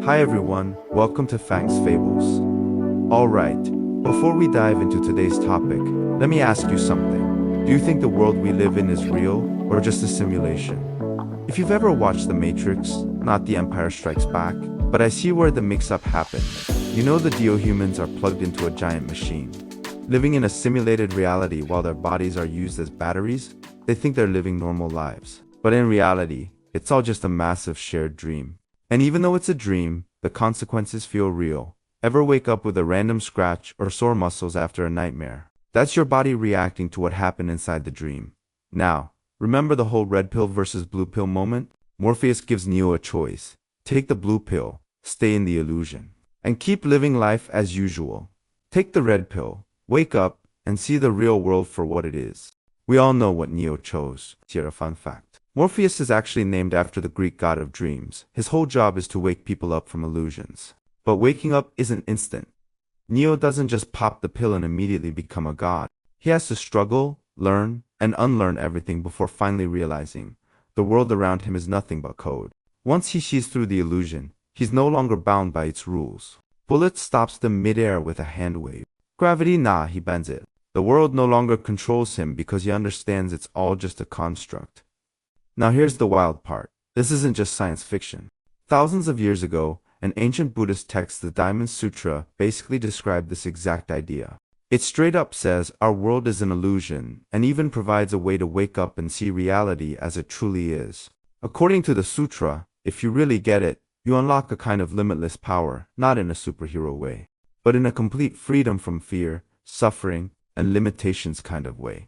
Hi everyone, welcome to Fang's Fables. Alright, before we dive into today's topic, let me ask you something. Do you think the world we live in is real, or just a simulation? If you've ever watched The Matrix, not The Empire Strikes Back, but I see where the mix-up happened. You know the humans are plugged into a giant machine, living in a simulated reality while their bodies are used as batteries. They think they're living normal lives. But in reality, it's all just a massive shared dream. And even though it's a dream, the consequences feel real. Ever wake up with a random scratch or sore muscles after a nightmare? That's your body reacting to what happened inside the dream. Now, remember the whole red pill versus blue pill moment? Morpheus gives Neo a choice. Take the blue pill, stay in the illusion, and keep living life as usual. Take the red pill, wake up, and see the real world for what it is. We all know what Neo chose. Here a fun fact. Morpheus is actually named after the Greek god of dreams. His whole job is to wake people up from illusions. But waking up isn't instant. Neo doesn't just pop the pill and immediately become a god. He has to struggle, learn, and unlearn everything before finally realizing the world around him is nothing but code. Once he sees through the illusion, he's no longer bound by its rules. Bullet stops them midair with a hand wave. Gravity, nah, he bends it. The world no longer controls him because he understands it's all just a construct. Now here's the wild part. This isn't just science fiction. Thousands of years ago, an ancient Buddhist text, the Diamond Sutra, basically described this exact idea. It straight up says our world is an illusion, and even provides a way to wake up and see reality as it truly is. According to the sutra, if you really get it, you unlock a kind of limitless power, not in a superhero way, but in a complete freedom from fear, suffering, and limitations kind of way.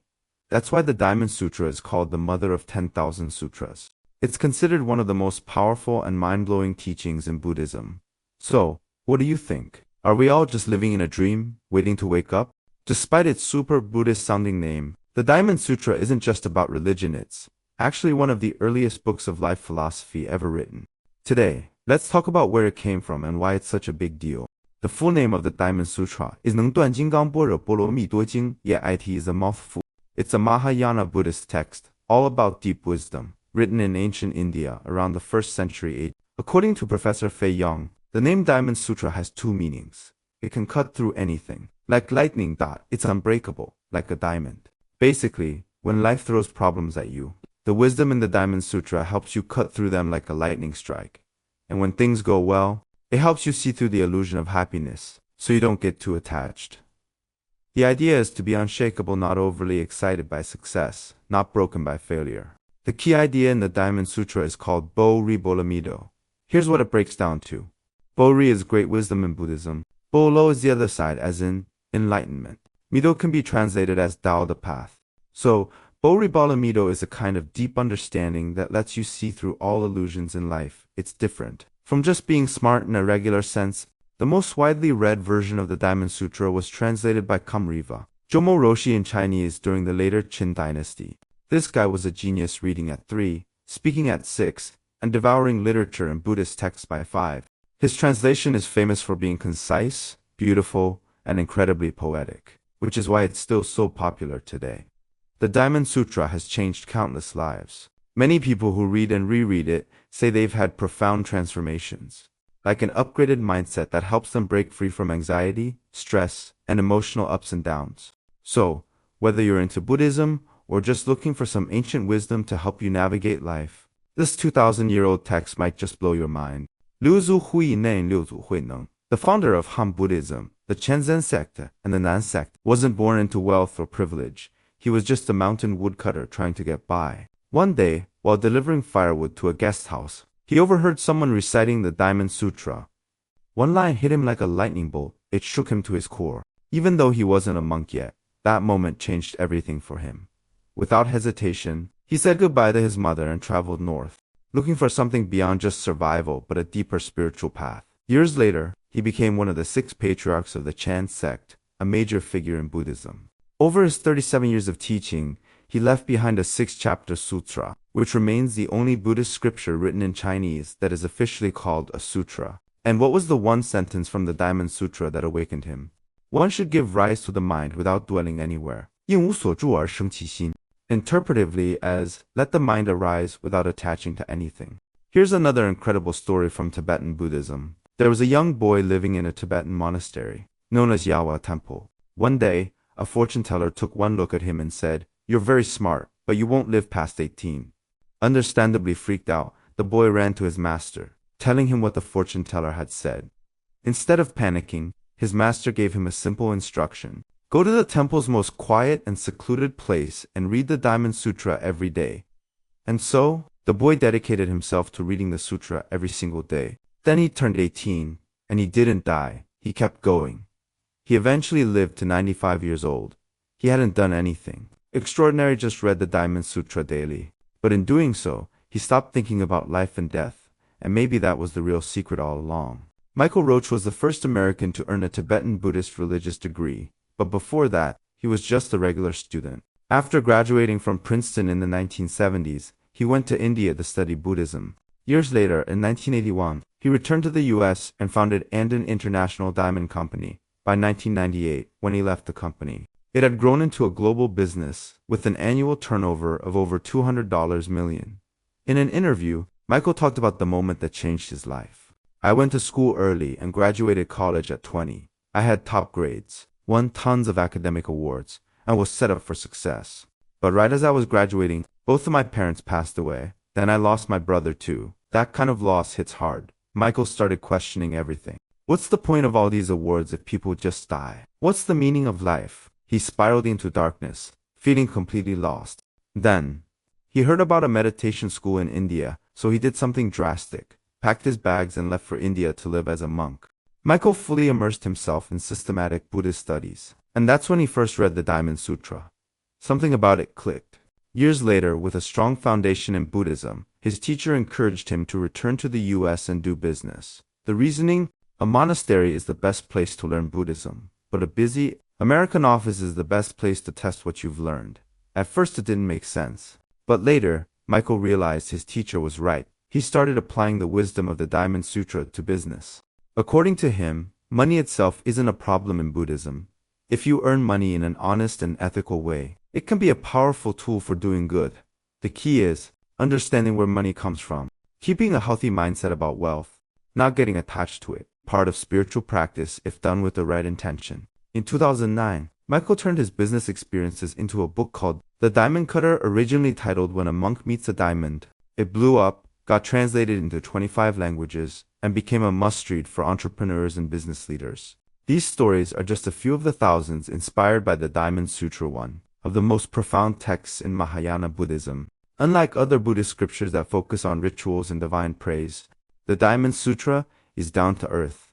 That's why the Diamond Sutra is called the mother of 10,000 sutras. It's considered one of the most powerful and mind-blowing teachings in Buddhism. So, what do you think? Are we all just living in a dream, waiting to wake up? Despite its super Buddhist-sounding name, the Diamond Sutra isn't just about religion. It's actually one of the earliest books of life philosophy ever written. Today, let's talk about where it came from and why it's such a big deal. The full name of the Diamond Sutra is 能断金刚般若波罗蜜多经, yet it is a mouthful. It's a Mahayana Buddhist text, all about deep wisdom, written in ancient India around the 1st century AD. According to Professor Fei Yang, the name Diamond Sutra has two meanings. It can cut through anything. Like lightning dot, it's unbreakable, like a diamond. Basically, when life throws problems at you, the wisdom in the Diamond Sutra helps you cut through them like a lightning strike. And when things go well, it helps you see through the illusion of happiness, so you don't get too attached. The idea is to be unshakable, not overly excited by success, not broken by failure. The key idea in the Diamond Sutra is called Bo-ri Bolamido. Here's what it breaks down to. Bo-ri is great wisdom in Buddhism. Bo-lo is the other side, as in enlightenment. Mido can be translated as Tao, the path. So, Bo-ri Bolamido is a kind of deep understanding that lets you see through all illusions in life. It's different from just being smart in a regular sense. The most widely read version of the Diamond Sutra was translated by Kumriva Jomo Roshi in Chinese during the later Qin dynasty. This guy was a genius, reading at 3, speaking at 6, and devouring literature and Buddhist texts by 5. His translation is famous for being concise, beautiful, and incredibly poetic, which is why it's still so popular today. The Diamond Sutra has changed countless lives. Many people who read and reread it say they've had profound transformations, like an upgraded mindset that helps them break free from anxiety, stress, and emotional ups and downs. So, whether you're into Buddhism or just looking for some ancient wisdom to help you navigate life, this 2,000-year-old text might just blow your mind. Liu Zu Hui Neng Liu Zu Hui Neng, the founder of Han Buddhism, the Shenzhen sect, and the Nan sect, wasn't born into wealth or privilege. He was just a mountain woodcutter trying to get by. One day, while delivering firewood to a guest house, he overheard someone reciting the Diamond Sutra. One line hit him like a lightning bolt. It shook him to his core. Even though he wasn't a monk yet, that moment changed everything for him. Without hesitation, he said goodbye to his mother and traveled north, looking for something beyond just survival but a deeper spiritual path. Years later, he became one of the 6 patriarchs of the Chan sect, a major figure in Buddhism. Over his 37 years of teaching, he left behind a 6-chapter sutra, which remains the only Buddhist scripture written in Chinese that is officially called a sutra. And what was the one sentence from the Diamond Sutra that awakened him? One should give rise to the mind without dwelling anywhere. 应无所住而生其心. Interpretively as, let the mind arise without attaching to anything. Here's another incredible story from Tibetan Buddhism. There was a young boy living in a Tibetan monastery, known as Yawa Temple. One day, a fortune teller took one look at him and said, "You're very smart, but you won't live past 18. Understandably freaked out, the boy ran to his master, telling him what the fortune teller had said. Instead of panicking, his master gave him a simple instruction. Go to the temple's most quiet and secluded place and read the Diamond Sutra every day. And so, the boy dedicated himself to reading the sutra every single day. Then he turned 18, and he didn't die. He kept going. He eventually lived to 95 years old. He hadn't done anything extraordinary, just read the Diamond Sutra daily. But in doing so, he stopped thinking about life and death, and maybe that was the real secret all along. Michael Roach was the first American to earn a Tibetan Buddhist religious degree, but before that, he was just a regular student. After graduating from Princeton in the 1970s, he went to India to study Buddhism. Years later, in 1981, he returned to the US and founded Andon International Diamond Company. By 1998, when he left the company, it had grown into a global business with an annual turnover of over $200 million. In an interview, Michael talked about the moment that changed his life. "I went to school early and graduated college at 20. I had top grades, won tons of academic awards, and was set up for success. But right as I was graduating, both of my parents passed away. Then I lost my brother too. That kind of loss hits hard." Michael started questioning everything. What's the point of all these awards if people just die? What's the meaning of life? He spiraled into darkness, feeling completely lost. Then, he heard about a meditation school in India, so he did something drastic, packed his bags and left for India to live as a monk. Michael fully immersed himself in systematic Buddhist studies, and that's when he first read the Diamond Sutra. Something about it clicked. Years later, with a strong foundation in Buddhism, his teacher encouraged him to return to the US and do business. The reasoning? A monastery is the best place to learn Buddhism, but a busy American office is the best place to test what you've learned. At first it didn't make sense, but later, Michael realized his teacher was right. He started applying the wisdom of the Diamond Sutra to business. According to him, money itself isn't a problem in Buddhism. If you earn money in an honest and ethical way, it can be a powerful tool for doing good. The key is understanding where money comes from, keeping a healthy mindset about wealth, not getting attached to it, part of spiritual practice if done with the right intention. In 2009, Michael turned his business experiences into a book called The Diamond Cutter, originally titled When a Monk Meets a Diamond. It blew up, got translated into 25 languages, and became a must-read for entrepreneurs and business leaders. These stories are just a few of the thousands inspired by the Diamond Sutra, one of the most profound texts in Mahayana Buddhism. Unlike other Buddhist scriptures that focus on rituals and divine praise, the Diamond Sutra is down to earth.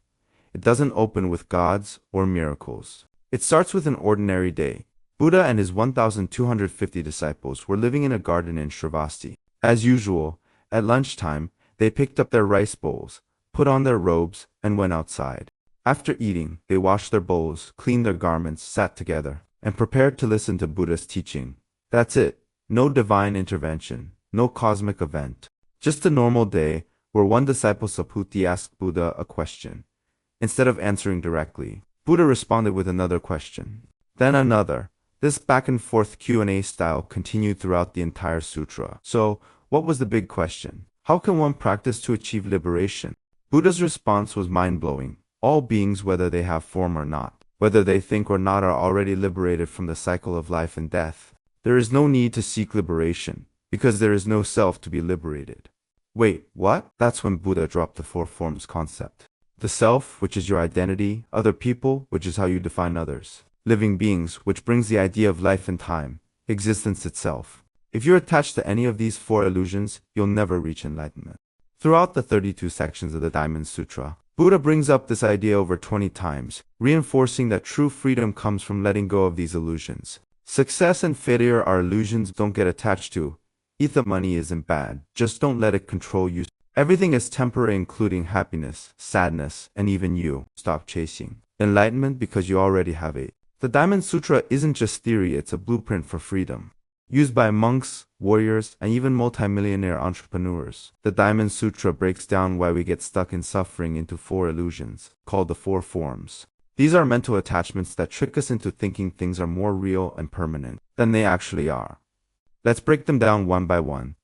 It doesn't open with gods or miracles. It starts with an ordinary day. Buddha and his 1,250 disciples were living in a garden in Shravasti. As usual, at lunchtime, they picked up their rice bowls, put on their robes, and went outside. After eating, they washed their bowls, cleaned their garments, sat together, and prepared to listen to Buddha's teaching. That's it. No divine intervention, no cosmic event. Just a normal day where one disciple Saputi asked Buddha a question. Instead of answering directly, Buddha responded with another question. Then another. This back-and-forth Q&A style continued throughout the entire sutra. So, what was the big question? How can one practice to achieve liberation? Buddha's response was mind-blowing. All beings, whether they have form or not, whether they think or not, are already liberated from the cycle of life and death. There is no need to seek liberation, because there is no self to be liberated. Wait, what? That's when Buddha dropped the four forms concept. The self, which is your identity, other people, which is how you define others, living beings, which brings the idea of life and time, existence itself. If you're attached to any of these four illusions, you'll never reach enlightenment. Throughout the 32 sections of the Diamond Sutra, Buddha brings up this idea over 20 times, reinforcing that true freedom comes from letting go of these illusions. Success and failure are illusions, don't get attached to. Ether money isn't bad, just don't let it control you. Everything is temporary, including happiness, sadness, and even you. Stop chasing enlightenment because you already have it. The Diamond Sutra isn't just theory, it's a blueprint for freedom. Used by monks, warriors, and even multimillionaire entrepreneurs, the Diamond Sutra breaks down why we get stuck in suffering into four illusions, called the four forms. These are mental attachments that trick us into thinking things are more real and permanent than they actually are. Let's break them down one by one.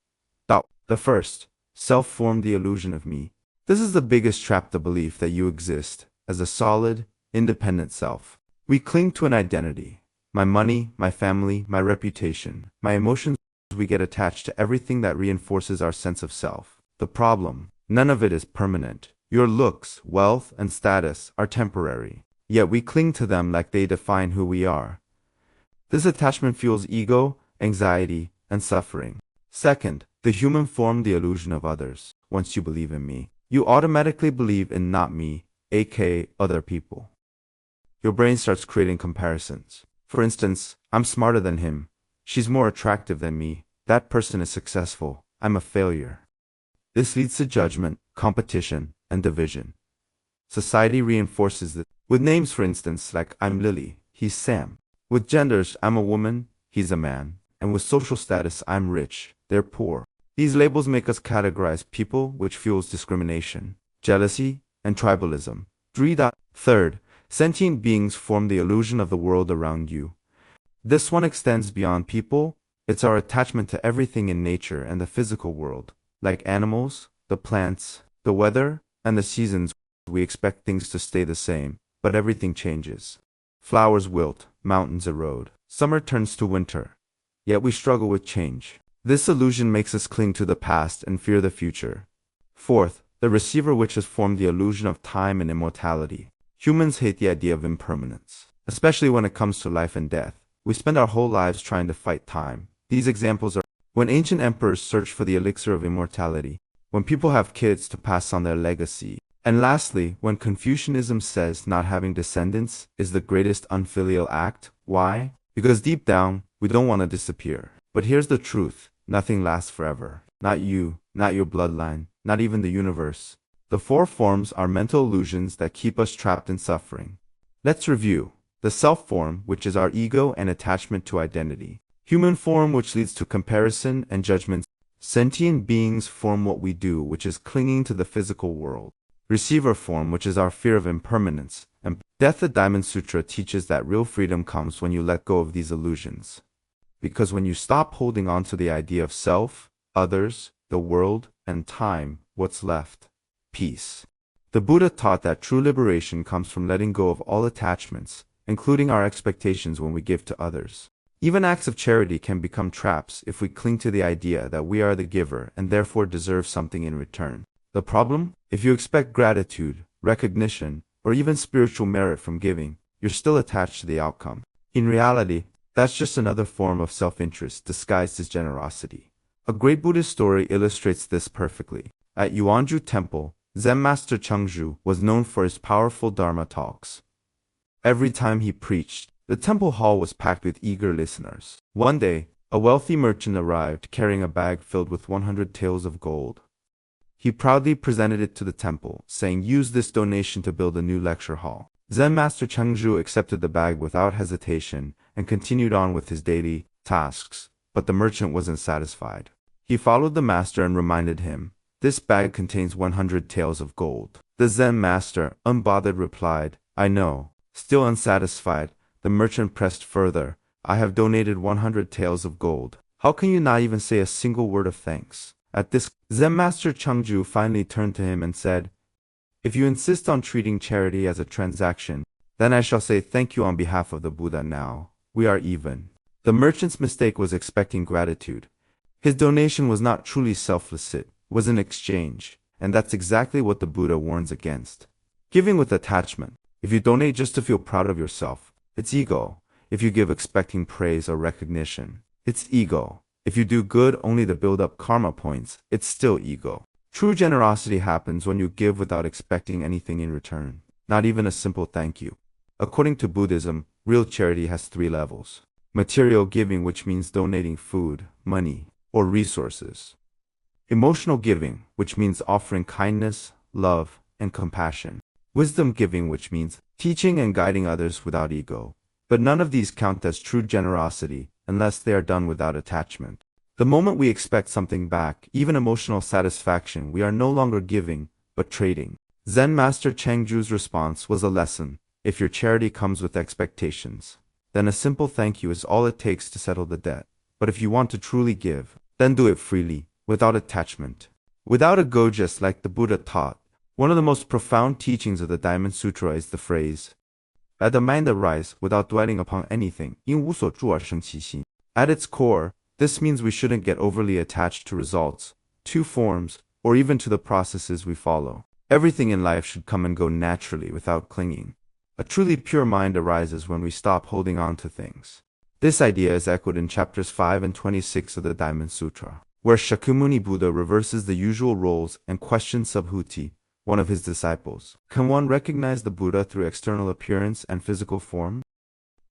The first. Self formed the illusion of me. This is the biggest trap, the belief that you exist as a solid, independent self. We cling to an identity. My money, my family, my reputation, my emotions. We get attached to everything that reinforces our sense of self. The problem, none of it is permanent. Your looks, wealth, and status are temporary. Yet we cling to them like they define who we are. This attachment fuels ego, anxiety, and suffering. Second, the human form, the illusion of others. Once you believe in me, you automatically believe in not me, aka other people. Your brain starts creating comparisons. For instance, I'm smarter than him. She's more attractive than me. That person is successful. I'm a failure. This leads to judgment, competition, and division. Society reinforces this. With names, for instance, like I'm Lily, he's Sam. With genders, I'm a woman, he's a man. And with social status, I'm rich, they're poor. These labels make us categorize people, which fuels discrimination, jealousy, and tribalism. Third, sentient beings form the illusion of the world around you. This one extends beyond people. It's our attachment to everything in nature and the physical world, like animals, the plants, the weather, and the seasons. We expect things to stay the same, but everything changes. Flowers wilt, mountains erode, summer turns to winter. Yet we struggle with change. This illusion makes us cling to the past and fear the future. Fourth, the receiver, which has formed the illusion of time and immortality. Humans hate the idea of impermanence, especially when it comes to life and death. We spend our whole lives trying to fight time. These examples are when ancient emperors search for the elixir of immortality, when people have kids to pass on their legacy, and lastly, when Confucianism says not having descendants is the greatest unfilial act. Why? Because deep down, we don't want to disappear. But here's the truth. Nothing lasts forever. Not you, not your bloodline, not even the universe. The four forms are mental illusions that keep us trapped in suffering. Let's review. The self form, which is our ego and attachment to identity. Human form, which leads to comparison and judgment. Sentient beings form what we do, which is clinging to the physical world. Receiver form, which is our fear of impermanence. And death. The Diamond Sutra teaches that real freedom comes when you let go of these illusions. Because when you stop holding on to the idea of self, others, the world, and time, what's left? Peace. The Buddha taught that true liberation comes from letting go of all attachments, including our expectations when we give to others. Even acts of charity can become traps if we cling to the idea that we are the giver and therefore deserve something in return. The problem? If you expect gratitude, recognition, or even spiritual merit from giving, you're still attached to the outcome. In reality, that's just another form of self-interest disguised as generosity. A great Buddhist story illustrates this perfectly. At Yuanzhu Temple, Zen Master Chengzhu was known for his powerful Dharma talks. Every time he preached, the temple hall was packed with eager listeners. One day, a wealthy merchant arrived carrying a bag filled with 100 taels of gold. He proudly presented it to the temple, saying, "Use this donation to build a new lecture hall." Zen Master Chengzhu accepted the bag without hesitation and continued on with his daily tasks, but the merchant wasn't satisfied. He followed the master and reminded him, "This bag contains 100 taels of gold." The Zen master, unbothered, replied, "I know." Still unsatisfied, the merchant pressed further, "I have donated 100 taels of gold. How can you not even say a single word of thanks?" At this, Zen Master Chengzhu finally turned to him and said, "If you insist on treating charity as a transaction, then I shall say thank you on behalf of the Buddha now. We are even." The merchant's mistake was expecting gratitude. His donation was not truly selfless, it was an exchange, and that's exactly what the Buddha warns against. Giving with attachment. If you donate just to feel proud of yourself, it's ego. If you give expecting praise or recognition, it's ego. If you do good only to build up karma points, it's still ego. True generosity happens when you give without expecting anything in return, not even a simple thank you. According to Buddhism, real charity has 3 levels. Material giving, which means donating food, money, or resources. Emotional giving, which means offering kindness, love, and compassion. Wisdom giving, which means teaching and guiding others without ego. But none of these count as true generosity unless they are done without attachment. The moment we expect something back, even emotional satisfaction, we are no longer giving, but trading. Zen Master Chengzhu's response was a lesson. If your charity comes with expectations, then a simple thank you is all it takes to settle the debt. But if you want to truly give, then do it freely, without attachment. Without ego, just like the Buddha taught. One of the most profound teachings of the Diamond Sutra is the phrase, "Let the mind arise without dwelling upon anything, 因无所住而生其心." At its core, this means we shouldn't get overly attached to results, to forms, or even to the processes we follow. Everything in life should come and go naturally without clinging. A truly pure mind arises when we stop holding on to things. This idea is echoed in chapters 5 and 26 of the Diamond Sutra, where Shakyamuni Buddha reverses the usual roles and questions Subhuti, one of his disciples. Can one recognize the Buddha through external appearance and physical form?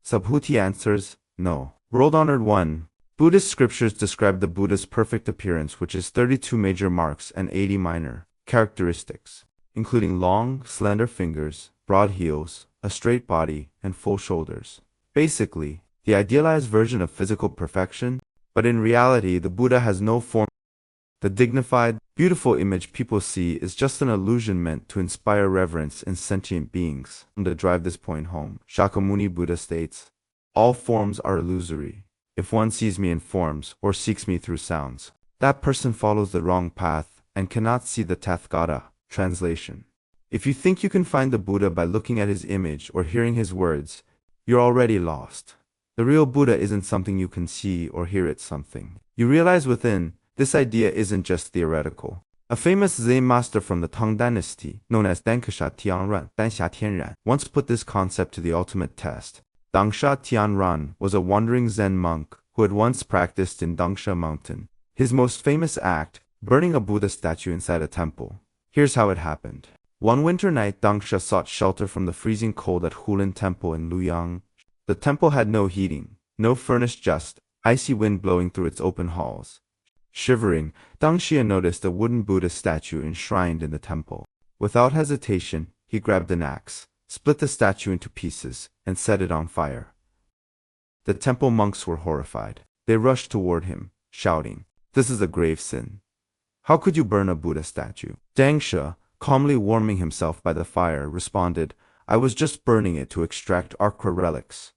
Subhuti answers, no. World-honored one, Buddhist scriptures describe the Buddha's perfect appearance, which is 32 major marks and 80 minor characteristics, including long, slender fingers, broad heels, a straight body, and full shoulders. Basically, the idealized version of physical perfection, but in reality, the Buddha has no form. The dignified, beautiful image people see is just an illusion meant to inspire reverence in sentient beings. To drive this point home, Shakyamuni Buddha states, all forms are illusory. If one sees me in forms or seeks me through sounds, that person follows the wrong path and cannot see the Tathagata. Translation. If you think you can find the Buddha by looking at his image or hearing his words, you're already lost. The real Buddha isn't something you can see or hear, it's something you realize within. This idea isn't just theoretical. A famous Zen master from the Tang dynasty, known as Dangsha Tianran, Danxia Tianran, once put this concept to the ultimate test. Dangsha Tianran was a wandering Zen monk who had once practiced in Dangsha Mountain. His most famous act, burning a Buddha statue inside a temple. Here's how it happened. One winter night, Dangsha sought shelter from the freezing cold at Hulin Temple in Luoyang. The temple had no heating, no furnace, just icy wind blowing through its open halls. Shivering, Dangsha noticed a wooden Buddha statue enshrined in the temple. Without hesitation, he grabbed an axe, split the statue into pieces, and set it on fire. The temple monks were horrified. They rushed toward him, shouting, "This is a grave sin. How could you burn a Buddha statue?" Dangsha, calmly warming himself by the fire, responded, "I was just burning it to extract Arkha relics."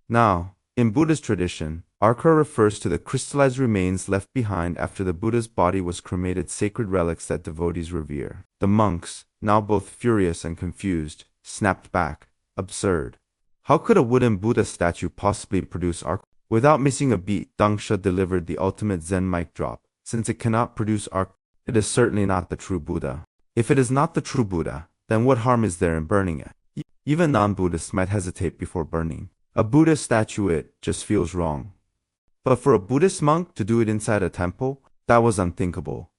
Now, in Buddhist tradition, Arkha refers to the crystallized remains left behind after the Buddha's body was cremated, sacred relics that devotees revere. The monks, now both furious and confused, snapped back. Absurd. How could a wooden Buddha statue possibly produce Arkha? Without missing a beat, Dangsha delivered the ultimate Zen mic drop. Since it cannot produce Arkha, it is certainly not the true Buddha. If it is not the true Buddha, then what harm is there in burning it? Even non-Buddhists might hesitate before burning a Buddha statue. It just feels wrong. But for a Buddhist monk to do it inside a temple, that was unthinkable.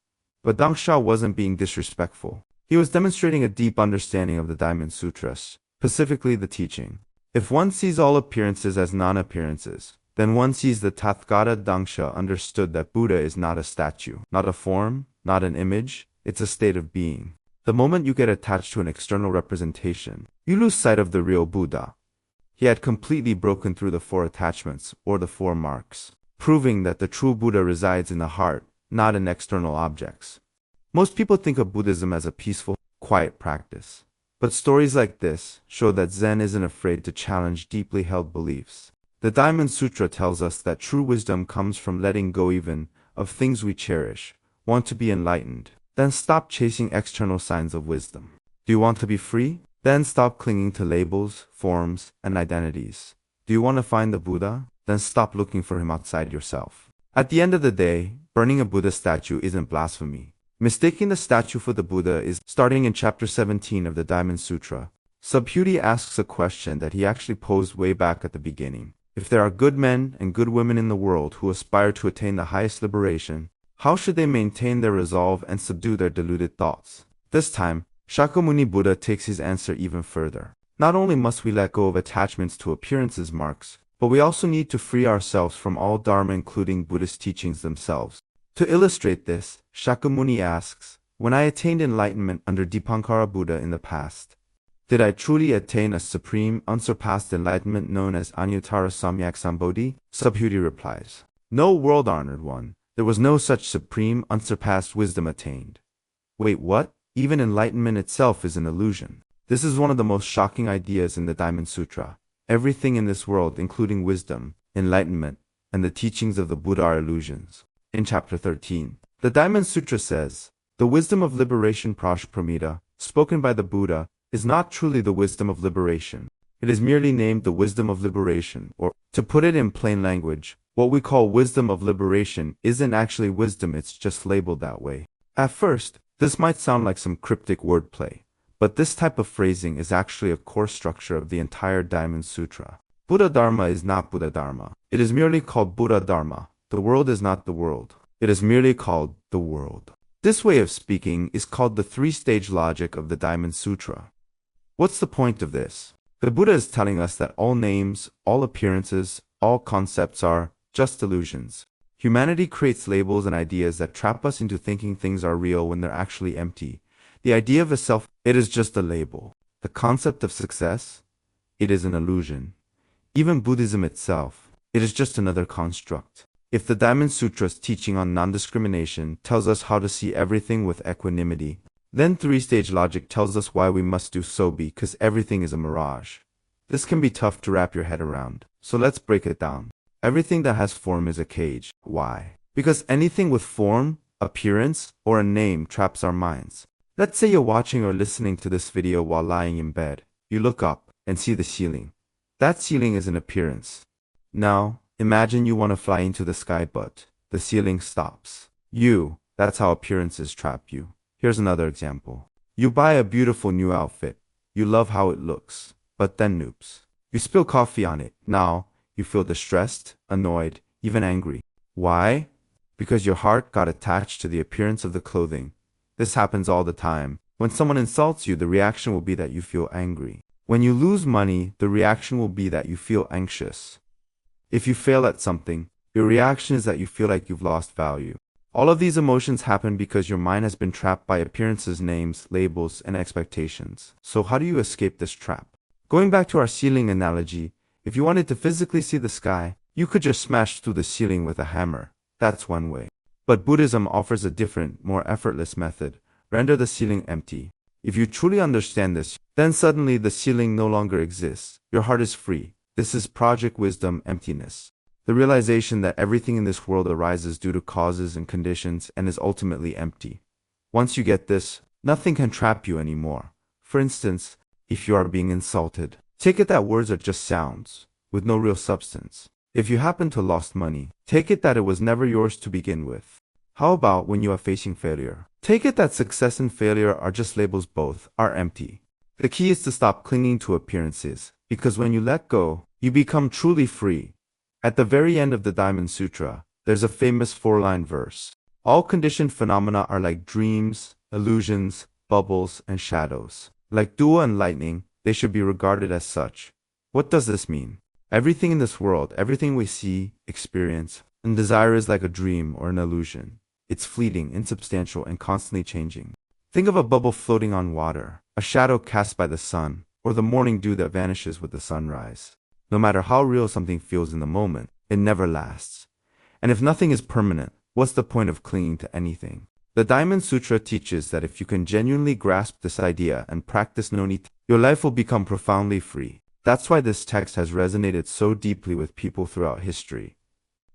But Dangsha wasn't being disrespectful. He was demonstrating a deep understanding of the Diamond Sutras, specifically the teaching. If one sees all appearances as non-appearances, then one sees the Tathagata. Dangsha understood that Buddha is not a statue, not a form, not an image, it's a state of being. The moment you get attached to an external representation, you lose sight of the real Buddha. He had completely broken through the four attachments, or the four marks, proving that the true Buddha resides in the heart, not in external objects. Most people think of Buddhism as a peaceful, quiet practice. But stories like this show that Zen isn't afraid to challenge deeply held beliefs. The Diamond Sutra tells us that true wisdom comes from letting go even of things we cherish. Want to be enlightened? Then stop chasing external signs of wisdom. Do you want to be free? Then stop clinging to labels, forms, and identities. Do you want to find the Buddha? Then stop looking for him outside yourself. At the end of the day, burning a Buddha statue isn't blasphemy. Mistaking the statue for the Buddha is. Starting in chapter 17 of the Diamond Sutra, Subhuti asks a question that he actually posed way back at the beginning. If there are good men and good women in the world who aspire to attain the highest liberation, how should they maintain their resolve and subdue their deluded thoughts? This time, Shakyamuni Buddha takes his answer even further. Not only must we let go of attachments to appearances marks, but we also need to free ourselves from all dharma, including Buddhist teachings themselves. To illustrate this, Shakyamuni asks, when I attained enlightenment under Dipankara Buddha in the past, did I truly attain a supreme, unsurpassed enlightenment known as Anuttara Samyak Sambodhi? Subhuti replies, no, world-honored one. There was no such supreme, unsurpassed wisdom attained. Wait, what? Even enlightenment itself is an illusion. This is one of the most shocking ideas in the Diamond Sutra. Everything in this world, including wisdom, enlightenment, and the teachings of the Buddha, are illusions. In chapter 13, the Diamond Sutra says, the wisdom of liberation prajpramita, spoken by the Buddha, is not truly the wisdom of liberation. It is merely named the wisdom of liberation, or, to put it in plain language, what we call wisdom of liberation isn't actually wisdom, it's just labeled that way. At first, this might sound like some cryptic wordplay, but this type of phrasing is actually a core structure of the entire Diamond Sutra. Buddha Dharma is not Buddha Dharma. It is merely called Buddha Dharma. The world is not the world. It is merely called the world. This way of speaking is called the three-stage logic of the Diamond Sutra. What's the point of this? The Buddha is telling us that all names, all appearances, all concepts are just illusions. Humanity creates labels and ideas that trap us into thinking things are real when they're actually empty. The idea of a self, it is just a label. The concept of success, it is an illusion. Even Buddhism itself, it is just another construct. If the Diamond Sutra's teaching on non-discrimination tells us how to see everything with equanimity, then three-stage logic tells us why we must do so because everything is a mirage. This can be tough to wrap your head around, so let's break it down. Everything that has form is a cage. Why? Because anything with form, appearance, or a name traps our minds. Let's say you're watching or listening to this video while lying in bed. You look up and see the ceiling. That ceiling is an appearance. Now, imagine you want to fly into the sky but the ceiling stops. That's how appearances trap you. Here's another example. You buy a beautiful new outfit. You love how it looks, but then noops. You spill coffee on it. Now, you feel distressed, annoyed, even angry. Why? Because your heart got attached to the appearance of the clothing. This happens all the time. When someone insults you, the reaction will be that you feel angry. When you lose money, the reaction will be that you feel anxious. If you fail at something, your reaction is that you feel like you've lost value. All of these emotions happen because your mind has been trapped by appearances, names, labels, and expectations. So how do you escape this trap? Going back to our ceiling analogy, if you wanted to physically see the sky, you could just smash through the ceiling with a hammer. That's one way. But Buddhism offers a different, more effortless method. Render the ceiling empty. If you truly understand this, then suddenly the ceiling no longer exists. Your heart is free. This is Project Wisdom Emptiness. The realization that everything in this world arises due to causes and conditions and is ultimately empty. Once you get this, nothing can trap you anymore. For instance, if you are being insulted, take it that words are just sounds, with no real substance. If you happen to lost money, take it that it was never yours to begin with. How about when you are facing failure? Take it that success and failure are just labels, both are empty. The key is to stop clinging to appearances, because when you let go, you become truly free. At the very end of the Diamond Sutra, there's a famous 4-line verse. All conditioned phenomena are like dreams, illusions, bubbles, and shadows. Like dew and lightning, they should be regarded as such. What does this mean? Everything in this world, everything we see, experience, and desire is like a dream or an illusion. It's fleeting, insubstantial, and constantly changing. Think of a bubble floating on water, a shadow cast by the sun, or the morning dew that vanishes with the sunrise. No matter how real something feels in the moment, it never lasts. And if nothing is permanent, what's the point of clinging to anything? The Diamond Sutra teaches that if you can genuinely grasp this idea and practice no nita, your life will become profoundly free. That's why this text has resonated so deeply with people throughout history.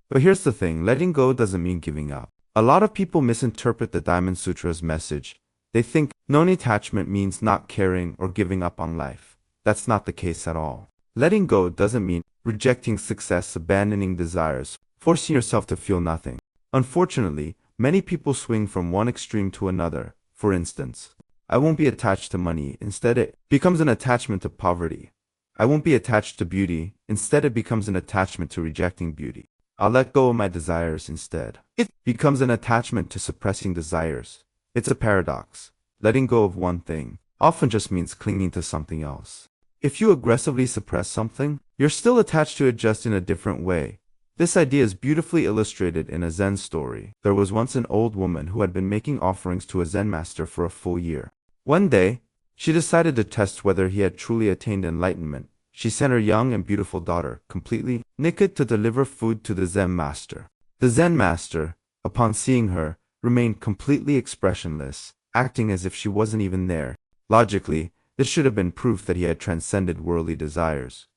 But here's the thing, letting go doesn't mean giving up. A lot of people misinterpret the Diamond Sutra's message. They think non-attachment means not caring or giving up on life. That's not the case at all. Letting go doesn't mean rejecting success, abandoning desires, forcing yourself to feel nothing. Unfortunately, many people swing from one extreme to another. For instance, I won't be attached to money, instead it becomes an attachment to poverty. I won't be attached to beauty, instead it becomes an attachment to rejecting beauty. I'll let go of my desires instead. It becomes an attachment to suppressing desires. It's a paradox. Letting go of one thing often just means clinging to something else. If you aggressively suppress something, you're still attached to it, just in a different way. This idea is beautifully illustrated in a Zen story. There was once an old woman who had been making offerings to a Zen master for a full year. One day, she decided to test whether he had truly attained enlightenment. She sent her young and beautiful daughter, completely naked, to deliver food to the Zen master. The Zen master, upon seeing her, remained completely expressionless, acting as if she wasn't even there. Logically, this should have been proof that he had transcended worldly desires.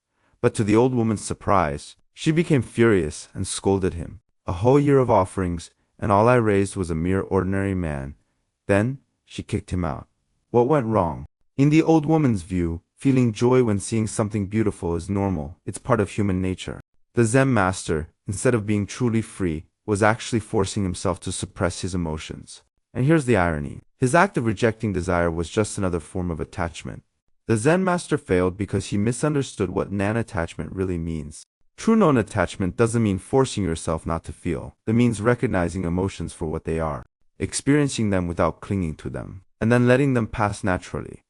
But to the old woman's surprise, she became furious and scolded him. A whole year of offerings, and all I raised was a mere ordinary man. Then, she kicked him out. What went wrong? In the old woman's view, feeling joy when seeing something beautiful is normal. It's part of human nature. The Zen master, instead of being truly free, was actually forcing himself to suppress his emotions. And here's the irony. His act of rejecting desire was just another form of attachment. The Zen master failed because he misunderstood what non-attachment really means. True non-attachment doesn't mean forcing yourself not to feel. It means recognizing emotions for what they are, experiencing them without clinging to them, and then letting them pass naturally.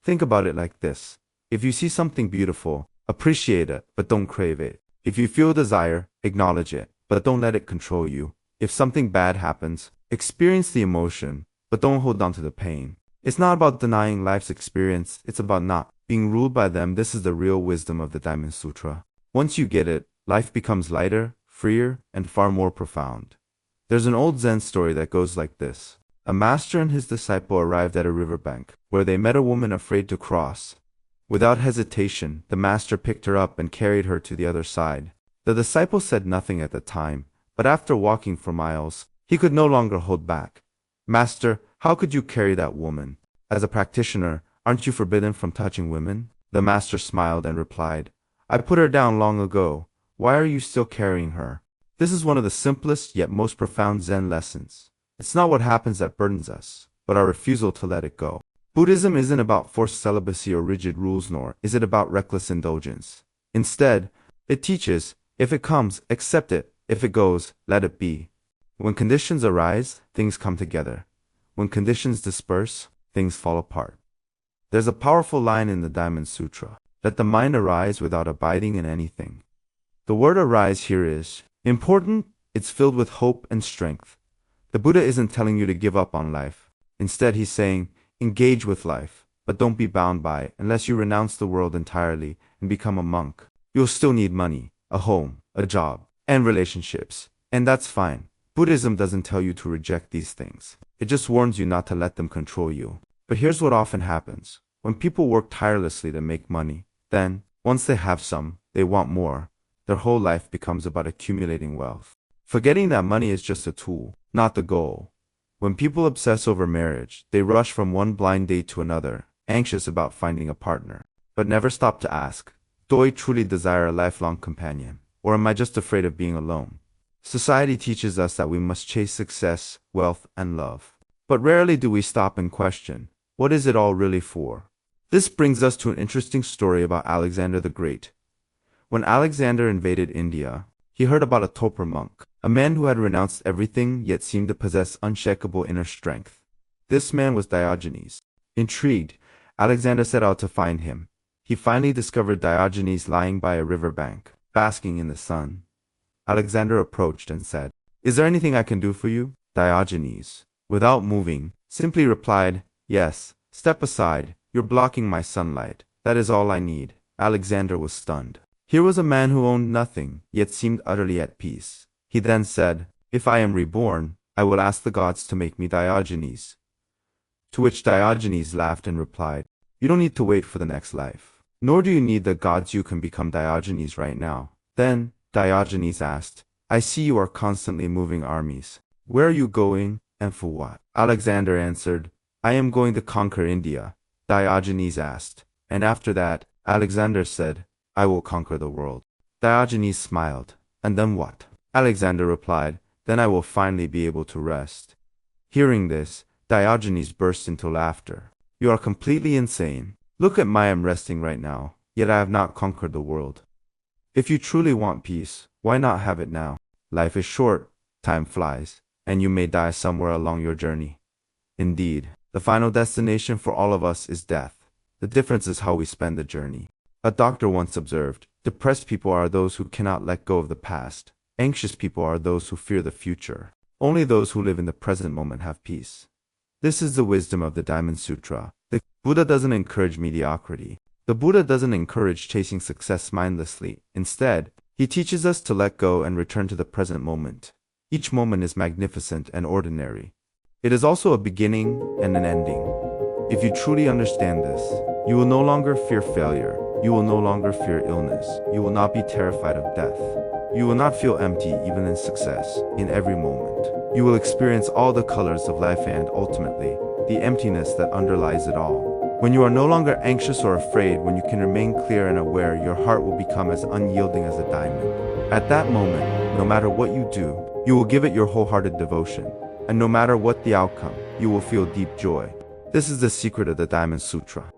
Think about it like this. If you see something beautiful, appreciate it, but don't crave it. If you feel desire, acknowledge it, but don't let it control you. If something bad happens, experience the emotion, but don't hold on to the pain. It's not about denying life's experience, it's about not being ruled by them. This is the real wisdom of the Diamond Sutra. Once you get it, life becomes lighter, freer, and far more profound. There's an old Zen story that goes like this. A master and his disciple arrived at a riverbank, where they met a woman afraid to cross. Without hesitation, the master picked her up and carried her to the other side. The disciple said nothing at the time, but after walking for miles, he could no longer hold back. Master, how could you carry that woman? As a practitioner, aren't you forbidden from touching women? The master smiled and replied, I put her down long ago. Why are you still carrying her? This is one of the simplest yet most profound Zen lessons. It's not what happens that burdens us, but our refusal to let it go. Buddhism isn't about forced celibacy or rigid rules, nor is it about reckless indulgence. Instead, it teaches, if it comes, accept it. If it goes, let it be. When conditions arise, things come together. When conditions disperse, things fall apart. There's a powerful line in the Diamond Sutra. Let the mind arise without abiding in anything. The word arise here is important. It's filled with hope and strength. The Buddha isn't telling you to give up on life. Instead, he's saying, engage with life, but don't be bound by it. Unless you renounce the world entirely and become a monk, you'll still need money, a home, a job, and relationships. And that's fine. Buddhism doesn't tell you to reject these things. It just warns you not to let them control you. But here's what often happens. When people work tirelessly to make money, then, once they have some, they want more. Their whole life becomes about accumulating wealth, forgetting that money is just a tool, not the goal. When people obsess over marriage, they rush from one blind date to another, anxious about finding a partner, but never stop to ask, do I truly desire a lifelong companion, or am I just afraid of being alone? Society teaches us that we must chase success, wealth, and love. But rarely do we stop and question, what is it all really for? This brings us to an interesting story about Alexander the Great. When Alexander invaded India, he heard about a toper monk, a man who had renounced everything yet seemed to possess unshakable inner strength. This man was Diogenes. Intrigued, Alexander set out to find him. He finally discovered Diogenes lying by a riverbank, basking in the sun. Alexander approached and said, Is there anything I can do for you? Diogenes, without moving, simply replied, Yes, step aside, you're blocking my sunlight. That is all I need. Alexander was stunned. Here was a man who owned nothing, yet seemed utterly at peace. He then said, If I am reborn, I will ask the gods to make me Diogenes. To which Diogenes laughed and replied, You don't need to wait for the next life. Nor do you need the gods, you can become Diogenes right now. Then, Diogenes asked, I see you are constantly moving armies. Where are you going, and for what? Alexander answered, I am going to conquer India. Diogenes asked, and after that, Alexander said, I will conquer the world. Diogenes smiled, and then what? Alexander replied, Then I will finally be able to rest. Hearing this, Diogenes burst into laughter. You are completely insane. Look at I am resting right now, yet I have not conquered the world. If you truly want peace, why not have it now? Life is short, time flies, and you may die somewhere along your journey. Indeed, the final destination for all of us is death. The difference is how we spend the journey. A doctor once observed, depressed people are those who cannot let go of the past. Anxious people are those who fear the future. Only those who live in the present moment have peace. This is the wisdom of the Diamond Sutra. The Buddha doesn't encourage mediocrity. The Buddha doesn't encourage chasing success mindlessly. Instead, he teaches us to let go and return to the present moment. Each moment is magnificent and ordinary. It is also a beginning and an ending. If you truly understand this, you will no longer fear failure. You will no longer fear illness. You will not be terrified of death. You will not feel empty even in success. In every moment, you will experience all the colors of life and, ultimately, the emptiness that underlies it all. When you are no longer anxious or afraid, when you can remain clear and aware, your heart will become as unyielding as a diamond. At that moment, no matter what you do, you will give it your wholehearted devotion. And no matter what the outcome, you will feel deep joy. This is the secret of the Diamond Sutra.